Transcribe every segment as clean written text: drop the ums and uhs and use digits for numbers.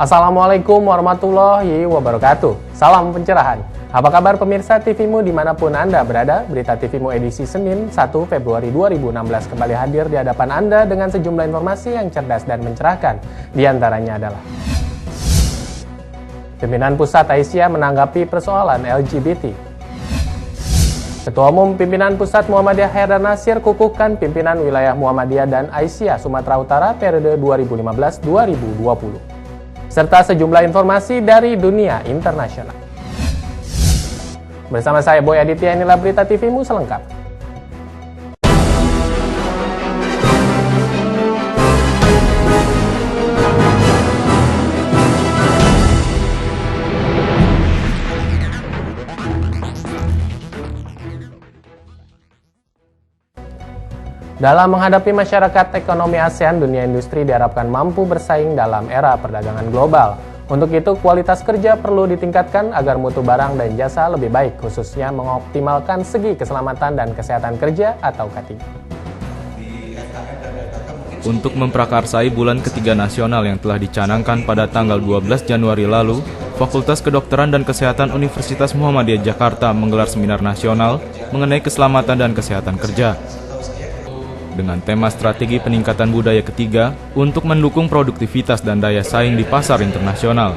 Assalamualaikum warahmatullahi wabarakatuh. Salam pencerahan. Apa kabar pemirsa TVmu dimanapun Anda berada? Berita TVmu edisi Senin 1 Februari 2016 kembali hadir di hadapan Anda dengan sejumlah informasi yang cerdas dan mencerahkan. Di antaranya adalah pimpinan pusat Aisyah menanggapi persoalan LGBT. Ketua Umum Pimpinan Pusat Muhammadiyah Haidar Nasir kukuhkan pimpinan wilayah Muhammadiyah dan Aisyah Sumatera Utara periode 2015-2020. Serta sejumlah informasi dari dunia internasional. Bersama saya Boy Aditya, inilah berita TVmu selengkapnya. Dalam menghadapi masyarakat ekonomi ASEAN, dunia industri diharapkan mampu bersaing dalam era perdagangan global. Untuk itu, kualitas kerja perlu ditingkatkan agar mutu barang dan jasa lebih baik, khususnya mengoptimalkan segi keselamatan dan kesehatan kerja atau K3. Untuk memprakarsai bulan ketiga nasional yang telah dicanangkan pada tanggal 12 Januari lalu, Fakultas Kedokteran dan Kesehatan Universitas Muhammadiyah Jakarta menggelar seminar nasional mengenai keselamatan dan kesehatan kerja dengan tema strategi peningkatan budaya ketiga untuk mendukung produktivitas dan daya saing di pasar internasional.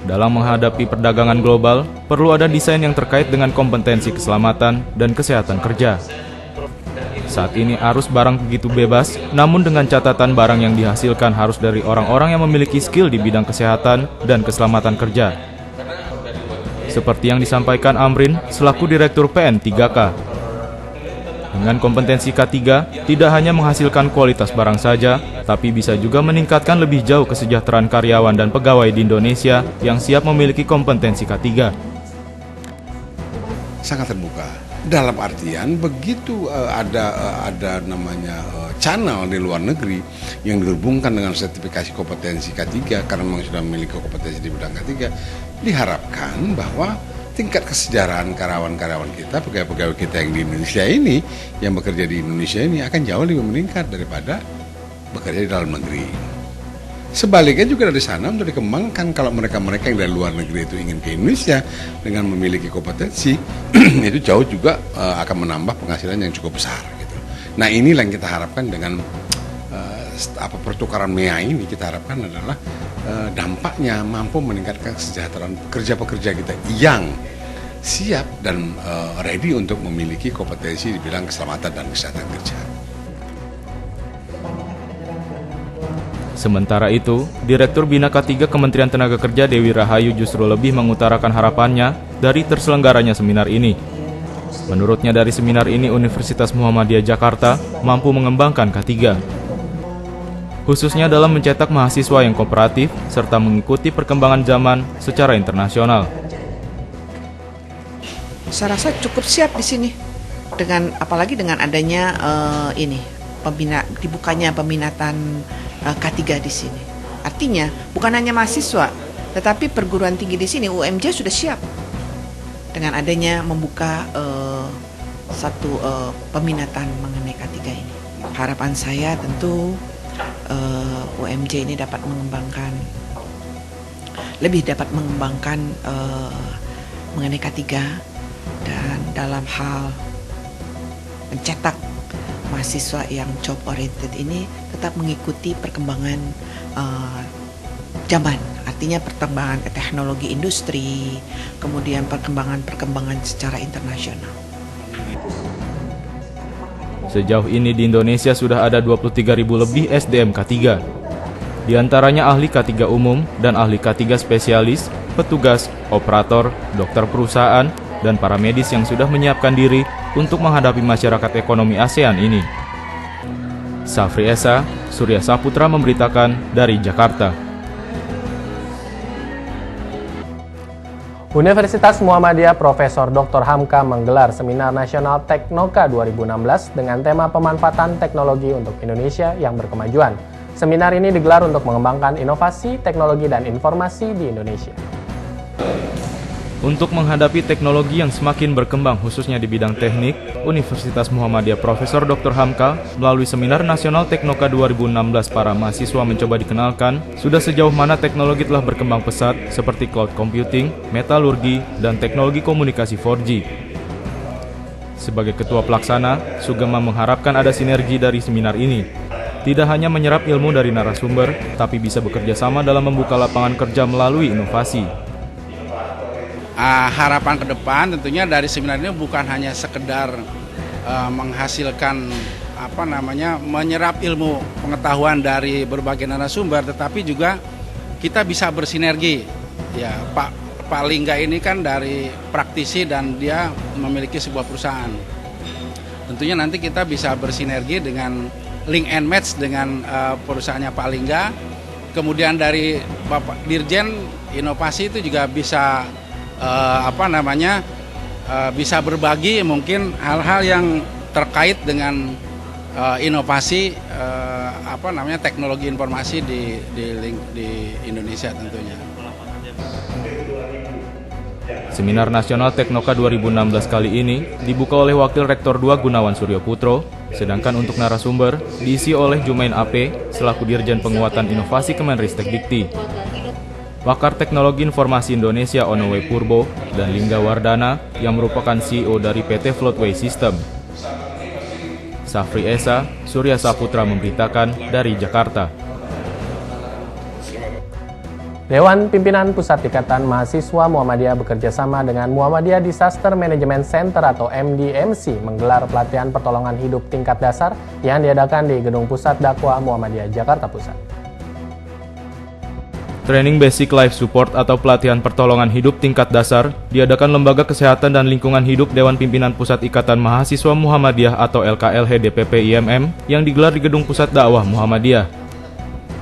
Dalam menghadapi perdagangan global, perlu ada desain yang terkait dengan kompetensi keselamatan dan kesehatan kerja. Saat ini arus barang begitu bebas, namun dengan catatan barang yang dihasilkan harus dari orang-orang yang memiliki skill di bidang kesehatan dan keselamatan kerja. Seperti yang disampaikan Amrin selaku Direktur PN3K. Dengan kompetensi K3, tidak hanya menghasilkan kualitas barang saja, tapi bisa juga meningkatkan lebih jauh kesejahteraan karyawan dan pegawai di Indonesia yang siap memiliki kompetensi K3. Sangat terbuka. Dalam artian begitu ada namanya channel di luar negeri yang dihubungkan dengan sertifikasi kompetensi K3 karena memang sudah memiliki kompetensi di bidang K3, diharapkan bahwa tingkat kesejahteraan karyawan-karyawan kita, pegawai-pegawai kita yang di Indonesia ini, yang bekerja di Indonesia ini akan jauh lebih meningkat daripada bekerja di dalam negeri. Sebaliknya juga dari sana untuk dikembangkan kalau mereka-mereka yang dari luar negeri itu ingin ke Indonesia dengan memiliki kompetensi, itu jauh juga akan menambah penghasilan yang cukup besar. Gitu. Nah inilah yang kita harapkan dengan pertukaran MEA ini, kita harapkan adalah dampaknya mampu meningkatkan kesejahteraan pekerja-pekerja kita yang siap dan ready untuk memiliki kompetensi di bidang keselamatan dan kesehatan kerja. Sementara itu, Direktur Bina K3 Kementerian Tenaga Kerja Dewi Rahayu justru lebih mengutarakan harapannya dari terselenggaranya seminar ini. Menurutnya dari seminar ini Universitas Muhammadiyah Jakarta mampu mengembangkan K3. Khususnya dalam mencetak mahasiswa yang kooperatif serta mengikuti perkembangan zaman secara internasional. Saya rasa cukup siap di sini, apalagi dengan adanya dibukanya peminatan K3 di sini. Artinya bukan hanya mahasiswa, tetapi perguruan tinggi di sini UMJ sudah siap dengan adanya membuka satu peminatan mengenai K3 ini. Harapan saya tentu UMJ ini lebih dapat mengembangkan mengenai K3 dan dalam hal mencetak mahasiswa yang job oriented ini tetap mengikuti perkembangan zaman, artinya perkembangan teknologi industri, kemudian perkembangan secara internasional. Sejauh ini di Indonesia sudah ada 23.000 lebih SDM K3. Di antaranya ahli K3 umum dan ahli K3 spesialis, petugas, operator, dokter perusahaan, dan para medis yang sudah menyiapkan diri untuk menghadapi masyarakat ekonomi ASEAN ini. Safri Esa, Surya Saputra memberitakan dari Jakarta. Universitas Muhammadiyah Profesor Dr. Hamka menggelar Seminar Nasional Teknoka 2016 dengan tema pemanfaatan teknologi untuk Indonesia yang berkemajuan. Seminar ini digelar untuk mengembangkan inovasi, teknologi, dan informasi di Indonesia. Untuk menghadapi teknologi yang semakin berkembang khususnya di bidang teknik, Universitas Muhammadiyah Profesor Dr. Hamka melalui Seminar Nasional Teknoka 2016 para mahasiswa mencoba dikenalkan sudah sejauh mana teknologi telah berkembang pesat seperti cloud computing, metalurgi, dan teknologi komunikasi 4G. Sebagai ketua pelaksana, Sugeng mengharapkan ada sinergi dari seminar ini. Tidak hanya menyerap ilmu dari narasumber, tapi bisa bekerja sama dalam membuka lapangan kerja melalui inovasi. Harapan ke depan tentunya dari seminar ini bukan hanya sekedar menghasilkan menyerap ilmu pengetahuan dari berbagai narasumber, tetapi juga kita bisa bersinergi. Ya, Pak Lingga ini kan dari praktisi dan dia memiliki sebuah perusahaan. Tentunya nanti kita bisa bersinergi dengan link and match dengan perusahaannya Pak Lingga. Kemudian dari Bapak Dirjen Inovasi itu juga bisa bisa berbagi mungkin hal-hal yang terkait dengan inovasi teknologi informasi di Indonesia tentunya. Seminar Nasional Teknoka 2016 kali ini dibuka oleh Wakil Rektor 2 Gunawan Suryo Putro, sedangkan untuk narasumber diisi oleh Jumain AP selaku Dirjen Penguatan Inovasi Kemenristek Dikti, Pakar Teknologi Informasi Indonesia Onowe Purbo, dan Lingga Wardana yang merupakan CEO dari PT Floatway System. Safri Esa, Surya Saputra memberitakan dari Jakarta. Dewan Pimpinan Pusat Ikatan Mahasiswa Muhammadiyah bekerja sama dengan Muhammadiyah Disaster Management Center atau MDMC menggelar pelatihan pertolongan hidup tingkat dasar yang diadakan di Gedung Pusat Dakwah Muhammadiyah Jakarta Pusat. Training Basic Life Support atau pelatihan pertolongan hidup tingkat dasar diadakan Lembaga Kesehatan dan Lingkungan Hidup Dewan Pimpinan Pusat Ikatan Mahasiswa Muhammadiyah atau LKLH DPP IMM yang digelar di Gedung Pusat Dakwah Muhammadiyah.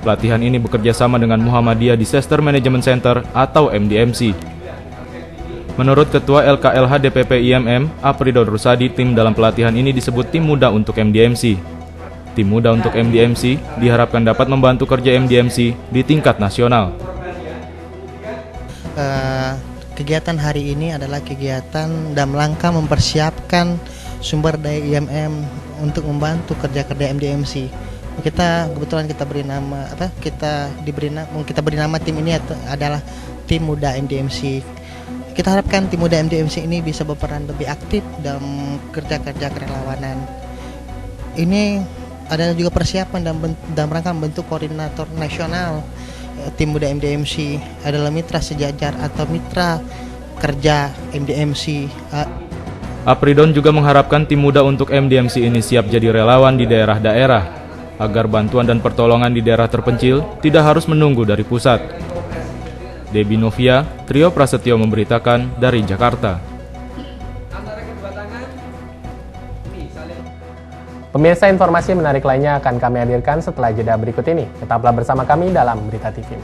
Pelatihan ini bekerja sama dengan Muhammadiyah Disaster Management Center atau MDMC. Menurut Ketua LKLH DPP IMM, Apridon Rusadi, tim dalam pelatihan ini disebut Tim Muda untuk MDMC. Tim Muda untuk MDMC diharapkan dapat membantu kerja MDMC di tingkat nasional. Kegiatan hari ini adalah kegiatan dalam rangka mempersiapkan sumber daya IMM untuk membantu kerja-kerja MDMC. Kebetulan kita beri nama tim ini adalah Tim Muda MDMC. Kita harapkan Tim Muda MDMC ini bisa berperan lebih aktif dalam kerja-kerja kerelawanan. Ini ada juga persiapan dalam rangka membentuk koordinator nasional Tim Muda MDMC adalah mitra sejajar atau mitra kerja MDMC. Apridon juga mengharapkan tim muda untuk MDMC ini siap jadi relawan di daerah-daerah agar bantuan dan pertolongan di daerah terpencil tidak harus menunggu dari pusat. Debbie Novia, Trio Prasetyo memberitakan dari Jakarta. Pemirsa, informasi menarik lainnya akan kami hadirkan setelah jeda berikut ini. Tetaplah bersama kami dalam Berita TV.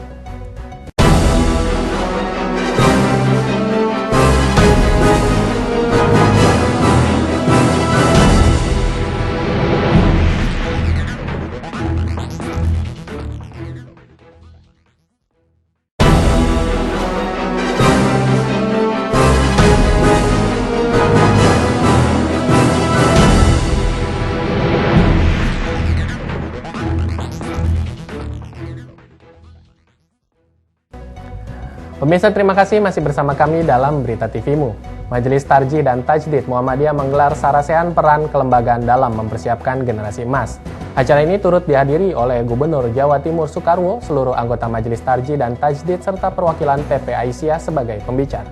Pemirsa, terima kasih masih bersama kami dalam Berita TV-mu. Majelis Tarjih dan Tajdid Muhammadiyah menggelar sarasehan peran kelembagaan dalam mempersiapkan generasi emas. Acara ini turut dihadiri oleh Gubernur Jawa Timur Soekarwo, seluruh anggota Majelis Tarjih dan Tajdid, serta perwakilan PP Aisyah sebagai pembicara.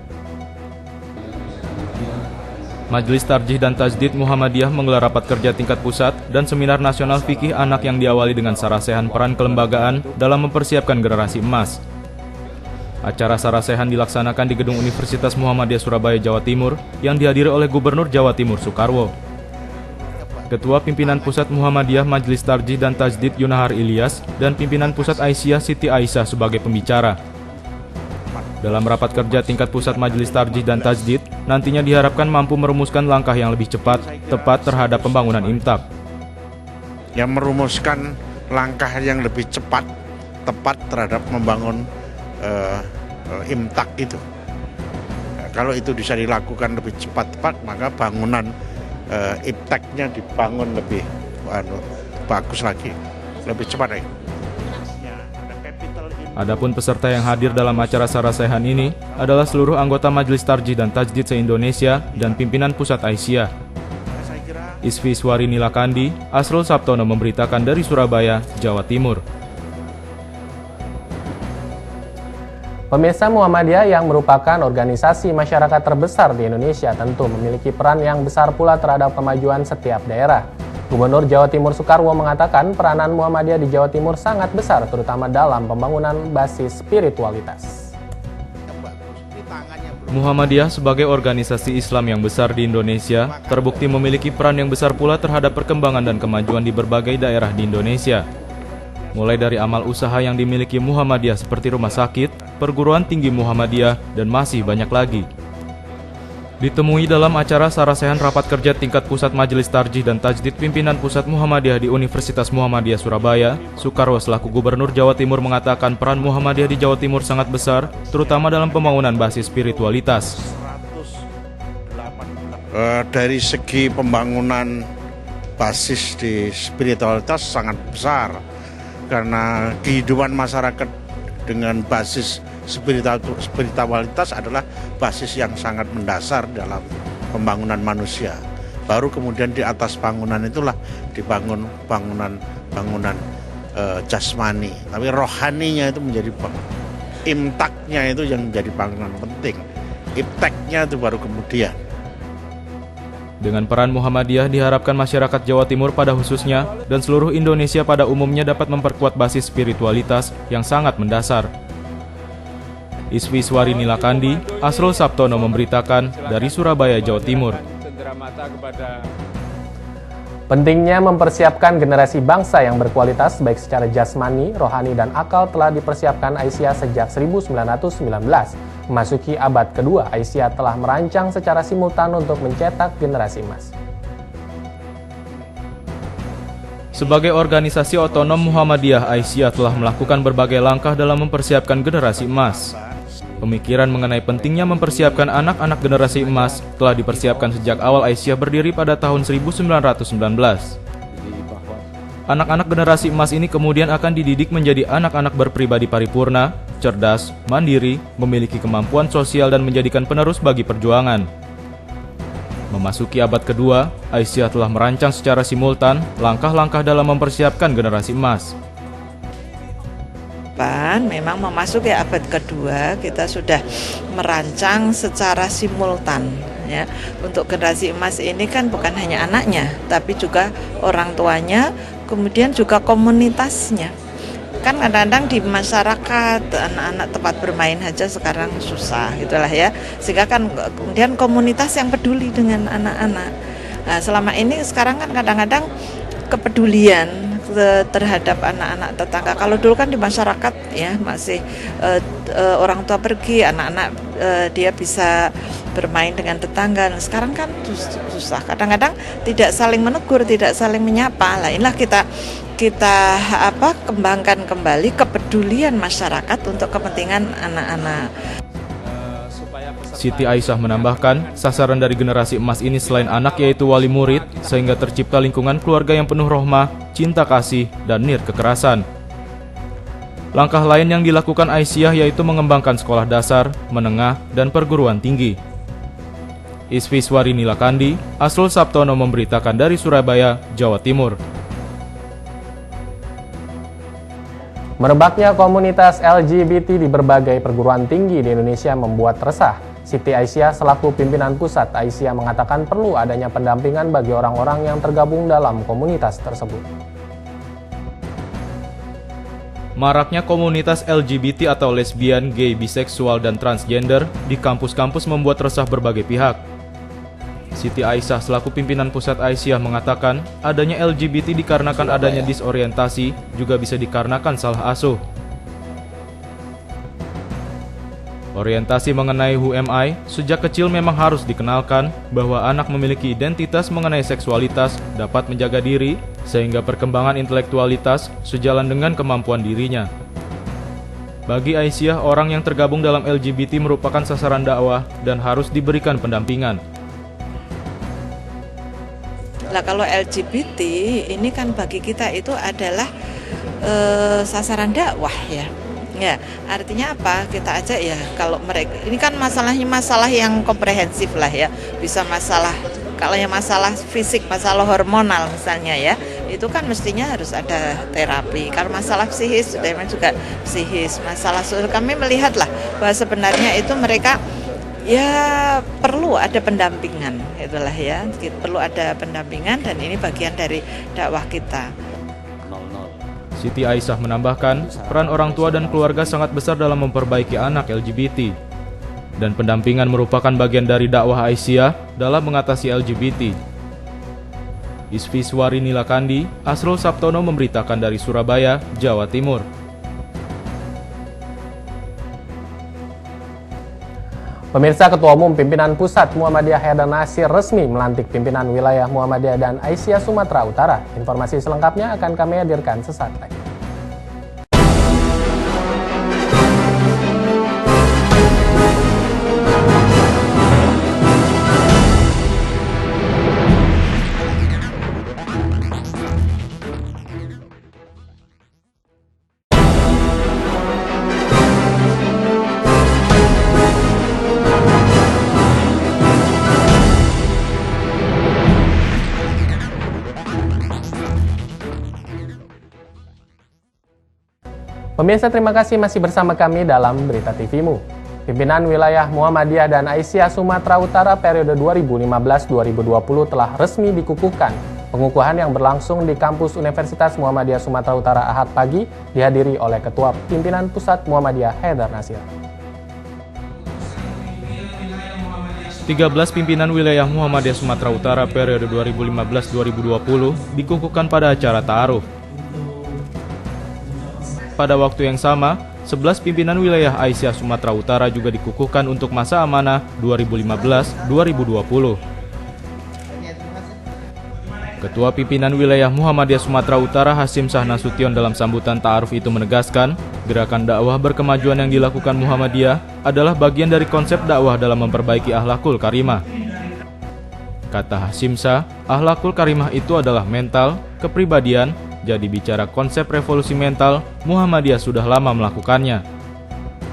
Majelis Tarjih dan Tajdid Muhammadiyah menggelar rapat kerja tingkat pusat dan seminar nasional fikih anak yang diawali dengan sarasehan peran kelembagaan dalam mempersiapkan generasi emas. Acara sarasehan dilaksanakan di Gedung Universitas Muhammadiyah Surabaya, Jawa Timur yang dihadiri oleh Gubernur Jawa Timur Soekarwo. Ketua Pimpinan Pusat Muhammadiyah Majelis Tarjih dan Tajdid Yunahar Ilyas dan Pimpinan Pusat Aisyah Siti Aisyah sebagai pembicara. Dalam rapat kerja tingkat pusat Majelis Tarjih dan Tajdid, nantinya diharapkan mampu merumuskan langkah yang lebih cepat, tepat terhadap pembangunan IMTAK. Yang merumuskan langkah yang lebih cepat, tepat terhadap membangun IMTAK itu. Kalau itu bisa dilakukan lebih cepat, maka bangunan ipteknya dibangun lebih bagus lagi, lebih cepat lagi. Adapun peserta yang hadir dalam acara sarasehan ini adalah seluruh anggota Majelis Tarjih dan Tajdid se-Indonesia dan pimpinan pusat Aisyah. Isviswari Nilakandi, Asrul Sabtono memberitakan dari Surabaya, Jawa Timur. Pemirsa, Muhammadiyah yang merupakan organisasi masyarakat terbesar di Indonesia tentu memiliki peran yang besar pula terhadap kemajuan setiap daerah. Gubernur Jawa Timur Soekarwo mengatakan peranan Muhammadiyah di Jawa Timur sangat besar terutama dalam pembangunan basis spiritualitas. Muhammadiyah sebagai organisasi Islam yang besar di Indonesia terbukti memiliki peran yang besar pula terhadap perkembangan dan kemajuan di berbagai daerah di Indonesia. Mulai dari amal usaha yang dimiliki Muhammadiyah seperti rumah sakit, perguruan tinggi Muhammadiyah, dan masih banyak lagi. Ditemui dalam acara sarasehan rapat kerja tingkat pusat Majelis Tarjih dan Tajdid pimpinan pusat Muhammadiyah di Universitas Muhammadiyah Surabaya, Soekarwo selaku Gubernur Jawa Timur mengatakan peran Muhammadiyah di Jawa Timur sangat besar, terutama dalam pembangunan basis spiritualitas. Dari segi pembangunan basis di spiritualitas sangat besar, karena kehidupan masyarakat dengan basis spiritualitas adalah basis yang sangat mendasar dalam pembangunan manusia. Baru kemudian di atas bangunan itulah dibangun bangunan jasmani, tapi rohaninya itu menjadi imtaknya itu yang menjadi bangunan penting. Ipteknya itu baru kemudian. Dengan peran Muhammadiyah diharapkan masyarakat Jawa Timur pada khususnya dan seluruh Indonesia pada umumnya dapat memperkuat basis spiritualitas yang sangat mendasar. Isviswari Nilakandi, Asrul Sabtono memberitakan dari Surabaya, Jawa Timur. Pentingnya mempersiapkan generasi bangsa yang berkualitas baik secara jasmani, rohani, dan akal telah dipersiapkan Aisyah sejak 1919. Memasuki abad kedua, Aisyah telah merancang secara simultan untuk mencetak generasi emas. Sebagai organisasi otonom Muhammadiyah, Aisyah telah melakukan berbagai langkah dalam mempersiapkan generasi emas. Pemikiran mengenai pentingnya mempersiapkan anak-anak generasi emas telah dipersiapkan sejak awal Aisyah berdiri pada tahun 1919. Anak-anak generasi emas ini kemudian akan dididik menjadi anak-anak berpribadi paripurna, cerdas, mandiri, memiliki kemampuan sosial dan menjadikan penerus bagi perjuangan. Memasuki abad kedua, Aisyah telah merancang secara simultan langkah-langkah dalam mempersiapkan generasi emas. Memang memasuki abad kedua kita sudah merancang secara simultan ya. Untuk generasi emas ini kan bukan hanya anaknya tapi juga orang tuanya, kemudian juga komunitasnya. Kan kadang-kadang di masyarakat anak-anak tempat bermain aja sekarang susah gitulah ya, sehingga kan kemudian komunitas yang peduli dengan anak-anak. Nah, selama ini sekarang kan kadang-kadang kepedulian terhadap anak-anak tetangga. Kalau dulu kan di masyarakat ya masih orang tua pergi, anak-anak dia bisa bermain dengan tetangga. Nah, sekarang kan susah. Kadang-kadang tidak saling menegur, tidak saling menyapa. Lah inilah kita kembangkan kembali kepedulian masyarakat untuk kepentingan anak-anak. Siti Aisyah menambahkan, sasaran dari generasi emas ini selain anak yaitu wali murid, sehingga tercipta lingkungan keluarga yang penuh rahmah, cinta kasih, dan nir kekerasan. Langkah lain yang dilakukan Aisyah yaitu mengembangkan sekolah dasar, menengah, dan perguruan tinggi. Isviswari Nilakandi, Asrul Sabtono memberitakan dari Surabaya, Jawa Timur. Merebaknya komunitas LGBT di berbagai perguruan tinggi di Indonesia membuat resah. Siti Aisyah selaku pimpinan pusat Aisyah mengatakan perlu adanya pendampingan bagi orang-orang yang tergabung dalam komunitas tersebut. Maraknya komunitas LGBT atau lesbian, gay, biseksual, dan transgender di kampus-kampus membuat resah berbagai pihak. Siti Aisyah selaku pimpinan pusat Aisyah mengatakan adanya LGBT dikarenakan adanya disorientasi, juga bisa dikarenakan salah asuh. Orientasi mengenai who am I sejak kecil memang harus dikenalkan bahwa anak memiliki identitas mengenai seksualitas dapat menjaga diri sehingga perkembangan intelektualitas sejalan dengan kemampuan dirinya. Bagi Aisyah, orang yang tergabung dalam LGBT merupakan sasaran dakwah dan harus diberikan pendampingan. Lah kalau LGBT ini kan bagi kita itu adalah sasaran dakwah ya. Ya, artinya apa? Kita aja ya kalau mereka ini kan masalahnya masalah yang komprehensif lah ya. Bisa masalah kalau yang masalah fisik, masalah hormonal misalnya ya, itu kan mestinya harus ada terapi. Kalau masalah psikis memang juga psikis. Masalah sosial kami melihatlah bahwa sebenarnya itu mereka ya perlu ada pendampingan, itulah ya. Perlu ada pendampingan dan ini bagian dari dakwah kita. Siti Aisyah menambahkan, peran orang tua dan keluarga sangat besar dalam memperbaiki anak LGBT. Dan pendampingan merupakan bagian dari dakwah Aisyah dalam mengatasi LGBT. Isfi Nilakandi, Asrul Sabtono memberitakan dari Surabaya, Jawa Timur. Pemirsa, Ketua Umum Pimpinan Pusat Muhammadiyah Haidar Nasir resmi melantik pimpinan wilayah Muhammadiyah dan Aisyah Sumatera Utara. Informasi selengkapnya akan kami hadirkan sesaat lagi. Pemirsa, terima kasih masih bersama kami dalam Berita TV-mu. Pimpinan wilayah Muhammadiyah dan Aisyah Sumatera Utara periode 2015-2020 telah resmi dikukuhkan. Pengukuhan yang berlangsung di kampus Universitas Muhammadiyah Sumatera Utara Ahad pagi dihadiri oleh Ketua Pimpinan Pusat Muhammadiyah Haidar Nasir. 13 pimpinan wilayah Muhammadiyah Sumatera Utara periode 2015-2020 dikukuhkan pada acara ta'aruf. Pada waktu yang sama, 11 pimpinan wilayah Aisyah Sumatera Utara juga dikukuhkan untuk masa amanah 2015-2020. Ketua Pimpinan Wilayah Muhammadiyah Sumatera Utara Hasim Shah Nasution dalam sambutan ta'aruf itu menegaskan, gerakan dakwah berkemajuan yang dilakukan Muhammadiyah adalah bagian dari konsep dakwah dalam memperbaiki akhlakul karimah. Kata Hasim Shah, akhlakul karimah itu adalah mental, kepribadian. Jadi bicara konsep revolusi mental, Muhammadiyah sudah lama melakukannya.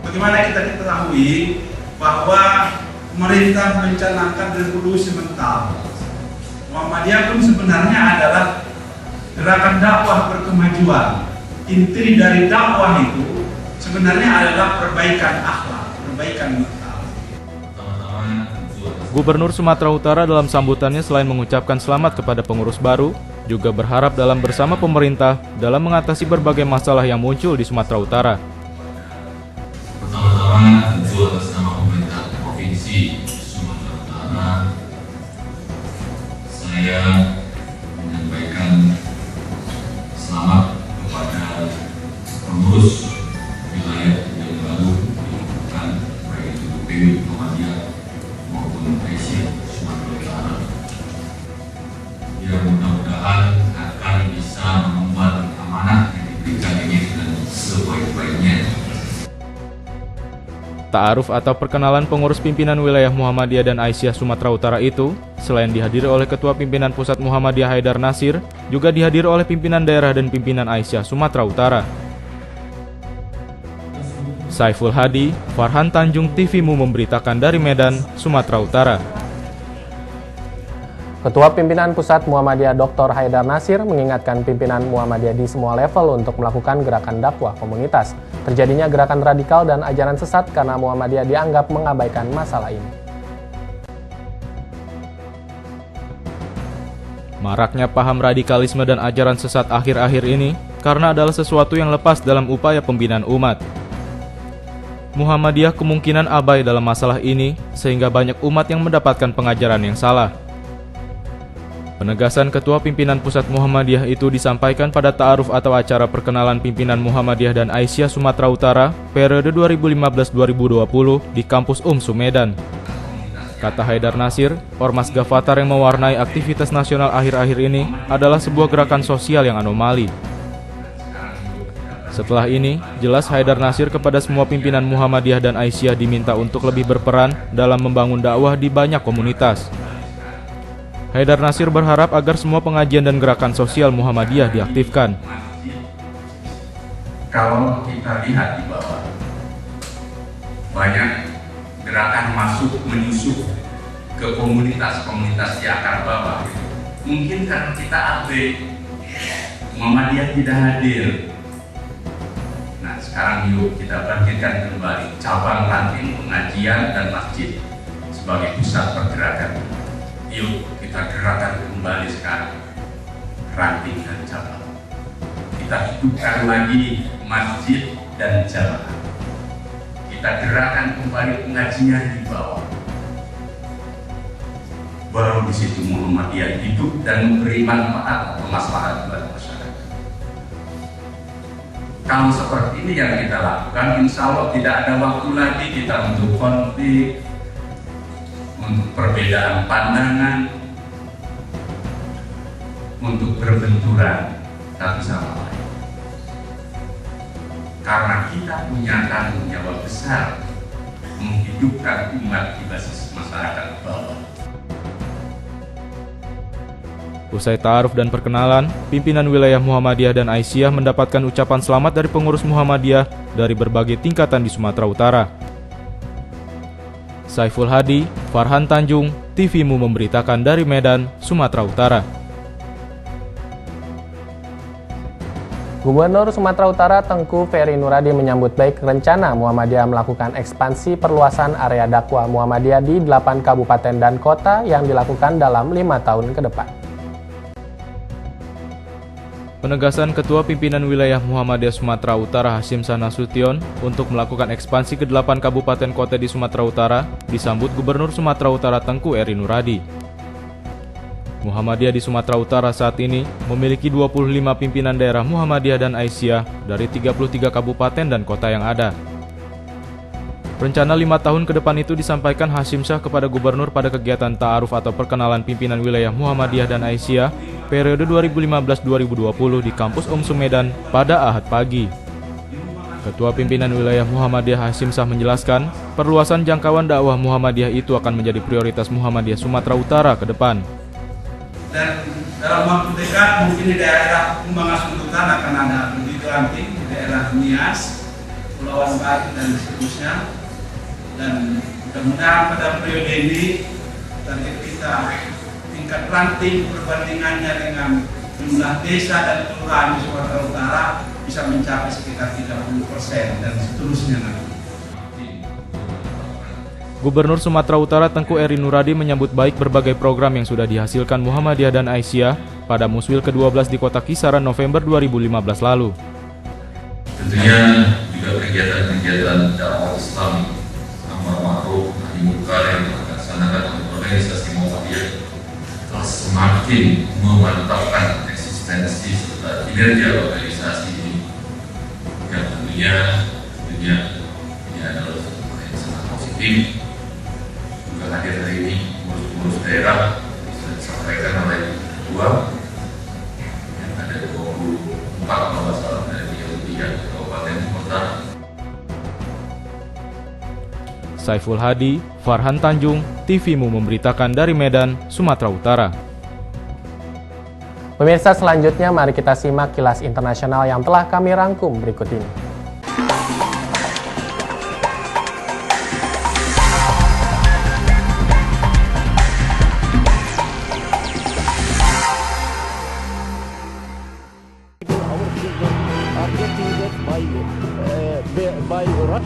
Bagaimana kita ketahui bahwa pemerintah mencanangkan revolusi mental. Muhammadiyah pun sebenarnya adalah gerakan dakwah berkemajuan. Inti dari dakwah itu sebenarnya adalah perbaikan akhlak, perbaikan mental. Gubernur Sumatera Utara dalam sambutannya selain mengucapkan selamat kepada pengurus baru, juga berharap dalam bersama pemerintah dalam mengatasi berbagai masalah yang muncul di Sumatera Utara. Pertama-tama tentu atas nama pemerintah Provinsi Sumatera Utara, saya menyampaikan selamat kepada pengurus wilayah yang baru dilakukan, baik itu PW Muhammadiyah maupun Aisyah Sumatera Utara. Ya, mudah-mudahan akan bisa mengemban amanah yang diberikan ini dengan sebaik-baiknya. Ta'aruf atau perkenalan pengurus pimpinan wilayah Muhammadiyah dan Aisyah Sumatera Utara itu, selain dihadiri oleh Ketua Pimpinan Pusat Muhammadiyah Haidar Nasir, juga dihadiri oleh pimpinan daerah dan pimpinan Aisyah Sumatera Utara. Saiful Hadi, Farhan Tanjung, TV-mu memberitakan dari Medan, Sumatera Utara. Ketua Pimpinan Pusat Muhammadiyah Dr. Haidar Nasir mengingatkan pimpinan Muhammadiyah di semua level untuk melakukan gerakan dakwah komunitas. Terjadinya gerakan radikal dan ajaran sesat karena Muhammadiyah dianggap mengabaikan masalah ini. Maraknya paham radikalisme dan ajaran sesat akhir-akhir ini karena adalah sesuatu yang lepas dalam upaya pembinaan umat. Muhammadiyah kemungkinan abai dalam masalah ini sehingga banyak umat yang mendapatkan pengajaran yang salah. Penegasan Ketua Pimpinan Pusat Muhammadiyah itu disampaikan pada ta'aruf atau acara perkenalan pimpinan Muhammadiyah dan Aisyah Sumatera Utara periode 2015-2020 di kampus Medan. Kata Haidar Nasir, Ormas Gavatar yang mewarnai aktivitas nasional akhir-akhir ini adalah sebuah gerakan sosial yang anomali. Setelah ini, jelas Haidar Nasir kepada semua pimpinan Muhammadiyah dan Aisyah diminta untuk lebih berperan dalam membangun dakwah di banyak komunitas. Haidar Nasir berharap agar semua pengajian dan gerakan sosial Muhammadiyah diaktifkan. Kalau kita lihat di bawah, banyak gerakan masuk menyusup ke komunitas-komunitas di akar bawah. Mungkin karena kita abe, Muhammadiyah tidak hadir. Nah, sekarang yuk kita bangkitkan kembali cabang ranting pengajian dan masjid sebagai pusat pergerakan. Yuk kita gerakan kembali sekarang ranting dan cabang. Kita hidupkan lagi masjid dan jamaah. Kita gerakan kembali pengajian di bawah. Baru di situ Muhammadiyah hidup dan memberi manfaat atau maslahat buat masyarakat. Kalau seperti ini yang kita lakukan, insya Allah tidak ada waktu lagi kita untuk konflik, untuk perbedaan pandangan, untuk berbenturan satu sama lain. Karena kita punya tanggung jawab besar menghidupkan umat di basis masyarakat bawah. Usai ta'aruf dan perkenalan, pimpinan wilayah Muhammadiyah dan Aisyah mendapatkan ucapan selamat dari pengurus Muhammadiyah dari berbagai tingkatan di Sumatera Utara. Saiful Hadi, Farhan Tanjung, TVMU memberitakan dari Medan, Sumatera Utara. Gubernur Sumatera Utara Tengku Ferry Nuradi menyambut baik rencana Muhammadiyah melakukan ekspansi perluasan area dakwah Muhammadiyah di 8 kabupaten dan kota yang dilakukan dalam 5 tahun ke depan. Penegasan Ketua Pimpinan Wilayah Muhammadiyah Sumatera Utara Hasyim Nasution untuk melakukan ekspansi ke 8 kabupaten kota di Sumatera Utara disambut Gubernur Sumatera Utara Tengku Ferry Nuradi. Muhammadiyah di Sumatera Utara saat ini memiliki 25 pimpinan daerah Muhammadiyah dan Aisyah dari 33 kabupaten dan kota yang ada. Rencana 5 tahun ke depan itu disampaikan Hasyim Syah kepada Gubernur pada kegiatan ta'aruf atau perkenalan pimpinan wilayah Muhammadiyah dan Aisyah periode 2015-2020 di kampus Medan pada Ahad pagi. Ketua Pimpinan Wilayah Muhammadiyah Hasyim Syah menjelaskan, perluasan jangkauan dakwah Muhammadiyah itu akan menjadi prioritas Muhammadiyah Sumatera Utara ke depan. Dan dalam waktu dekat mungkin di daerah Kumbangas Untukan akan ada begitu ranting di daerah Nias, Pulau Batu dan seterusnya. Dan mudah-mudahan pada periode ini target kita tingkat ranting perbandingannya dengan jumlah desa dan kelurahan di Sumatera Utara bisa mencapai sekitar 30% dan seterusnya nanti. Gubernur Sumatera Utara Tengku Ferry Nuradi menyambut baik berbagai program yang sudah dihasilkan Muhammadiyah dan Aisyah pada Muswil ke-12 di Kota Kisaran November 2015 lalu. Tentunya juga kegiatan-kegiatan dakwah Islam, amar ma'ruf nahi munkar yang dilaksanakan oleh organisasi Muhammadiyah telah semakin memantapkan eksistensi serta kinerja organisasi ini. Yang tentunya ini adalah satu hal yang sangat positif. Juga hadir hari ini pengurus daerah bisa disampaikan oleh ketua yang ada 24 kalau salah dari 3 kabupaten kota. Saiful Hadi, Farhan Tanjung, TVMU memberitakan dari Medan, Sumatera Utara. Pemirsa, selanjutnya mari kita simak kilas internasional yang telah kami rangkum berikut ini.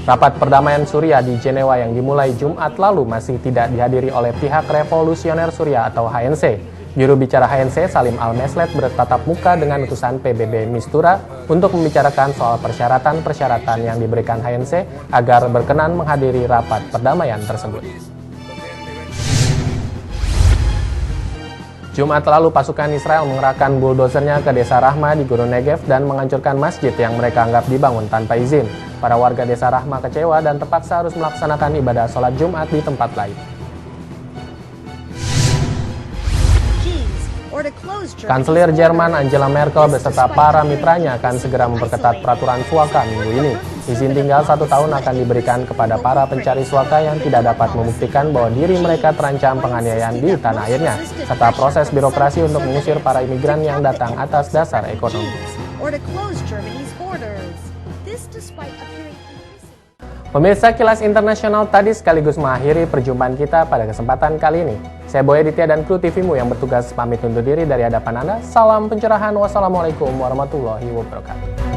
Rapat perdamaian Suriah di Jenewa yang dimulai Jumat lalu masih tidak dihadiri oleh pihak Revolusioner Suriah atau HNC. Juru bicara HNC Salim Al-Meslet bertatap muka dengan utusan PBB Mistura untuk membicarakan soal persyaratan-persyaratan yang diberikan HNC agar berkenan menghadiri rapat perdamaian tersebut. Jumat lalu pasukan Israel mengerahkan buldozernya ke desa Rahma di Gunung Negev dan menghancurkan masjid yang mereka anggap dibangun tanpa izin. Para warga desa Rahma kecewa dan terpaksa harus melaksanakan ibadah sholat Jumat di tempat lain. Kanselir Jerman Angela Merkel beserta para mitranya akan segera memperketat peraturan suaka minggu ini. Izin tinggal 1 tahun akan diberikan kepada para pencari suaka yang tidak dapat membuktikan bahwa diri mereka terancam penganiayaan di tanah airnya, serta proses birokrasi untuk mengusir para imigran yang datang atas dasar ekonomi. Pemirsa Kilas Internasional tadi sekaligus mengakhiri perjumpaan kita pada kesempatan kali ini. Saya Boy Aditya dan kru TVmu yang bertugas pamit undur diri dari hadapan Anda. Salam pencerahan. Wassalamualaikum warahmatullahi wabarakatuh.